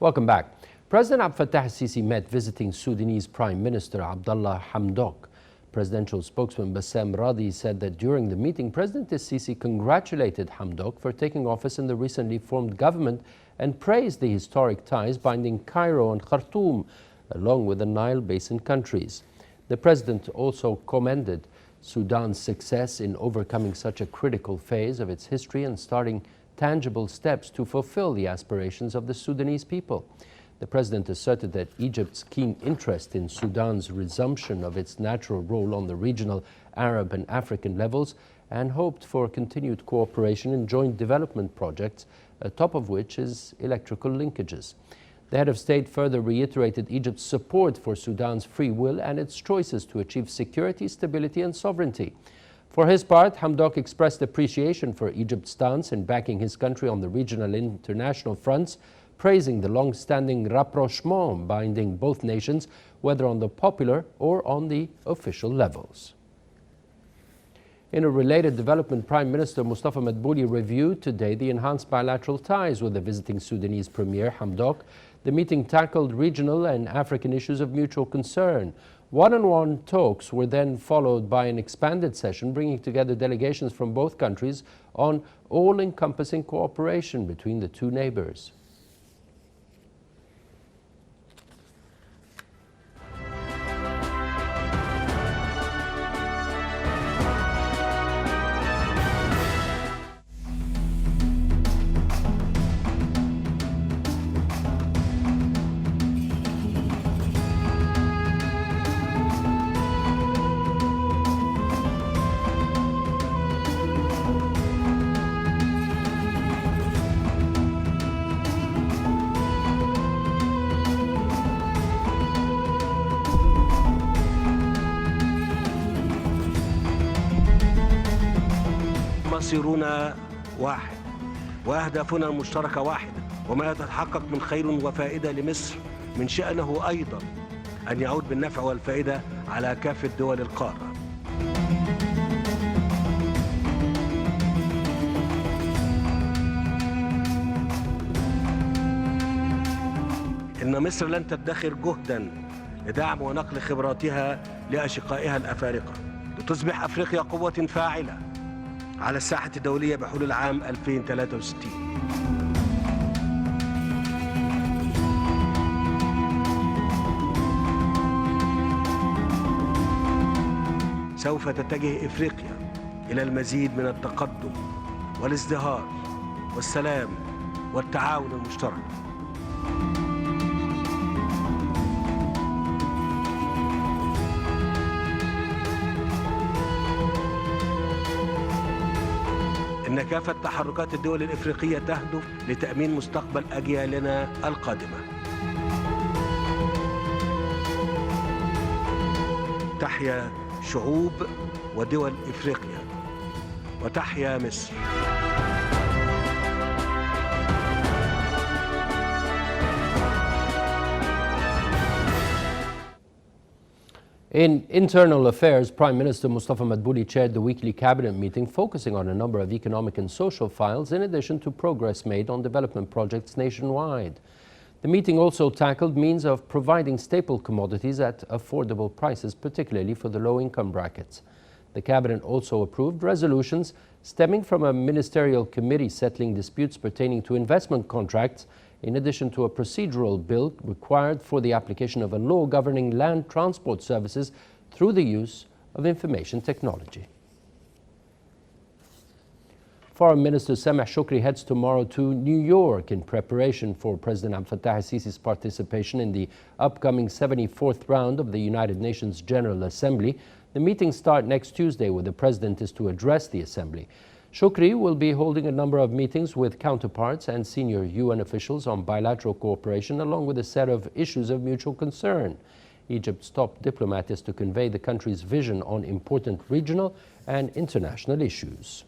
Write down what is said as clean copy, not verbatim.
Welcome back. President Abdel Fattah al-Sisi met visiting Sudanese Prime Minister Abdallah Hamdok. Presidential spokesman Bassem Radi said that during the meeting, President al-Sisi congratulated Hamdok for taking office in the recently formed government and praised the historic ties binding Cairo and Khartoum, along with the Nile Basin countries. The president also commended Sudan's success in overcoming such a critical phase of its history and starting tangible steps to fulfill the aspirations of the Sudanese people. The president asserted that Egypt's keen interest in Sudan's resumption of its natural role on the regional, Arab and African levels, and hoped for continued cooperation in joint development projects, top of which is electrical linkages. The head of state further reiterated Egypt's support for Sudan's free will and its choices to achieve security, stability and sovereignty. For his part, Hamdok expressed appreciation for Egypt's stance in backing his country on the regional and international fronts, praising the long-standing rapprochement binding both nations, whether on the popular or on the official levels. In a related development, Prime Minister Mustafa Madbouli reviewed today the enhanced bilateral ties with the visiting Sudanese Premier Hamdok. The meeting tackled regional and African issues of mutual concern. One-on-one talks were then followed by an expanded session bringing together delegations from both countries on all-encompassing cooperation between the two neighbors. مصيرنا واحد وأهدافنا المشتركة واحدة، وما يتحقق من خير وفائدة لمصر من شأنه أيضا أن يعود بالنفع والفائدة على كافة دول القارة. إن مصر لن تدخر جهدا لدعم ونقل خبراتها لأشقائها الأفارقة لتصبح أفريقيا قوة فاعلة على الساحة الدولية بحلول عام 2063. سوف تتجه إفريقيا إلى المزيد من التقدم والازدهار والسلام والتعاون المشترك. إن كافة تحركات الدول الإفريقية تهدف لتأمين مستقبل أجيالنا القادمة. تحيا شعوب ودول إفريقيا وتحيا مصر. In internal affairs, Prime Minister Mustafa Madbouli chaired the weekly cabinet meeting focusing on a number of economic and social files in addition to progress made on development projects nationwide. The meeting also tackled means of providing staple commodities at affordable prices, particularly for the low-income brackets. The cabinet also approved resolutions stemming from a ministerial committee settling disputes pertaining to investment contracts, in addition to a procedural bill required for the application of a law governing land transport services through the use of information technology. Foreign Minister Sameh Shoukry heads tomorrow to New York in preparation for President Abdel Fattah al-Sisi's participation in the upcoming 74th round of the United Nations General Assembly. The meetings start next Tuesday, where the president is to address the assembly. Shoukry will be holding a number of meetings with counterparts and senior UN officials on bilateral cooperation, along with a set of issues of mutual concern. Egypt's top diplomat is to convey the country's vision on important regional and international issues.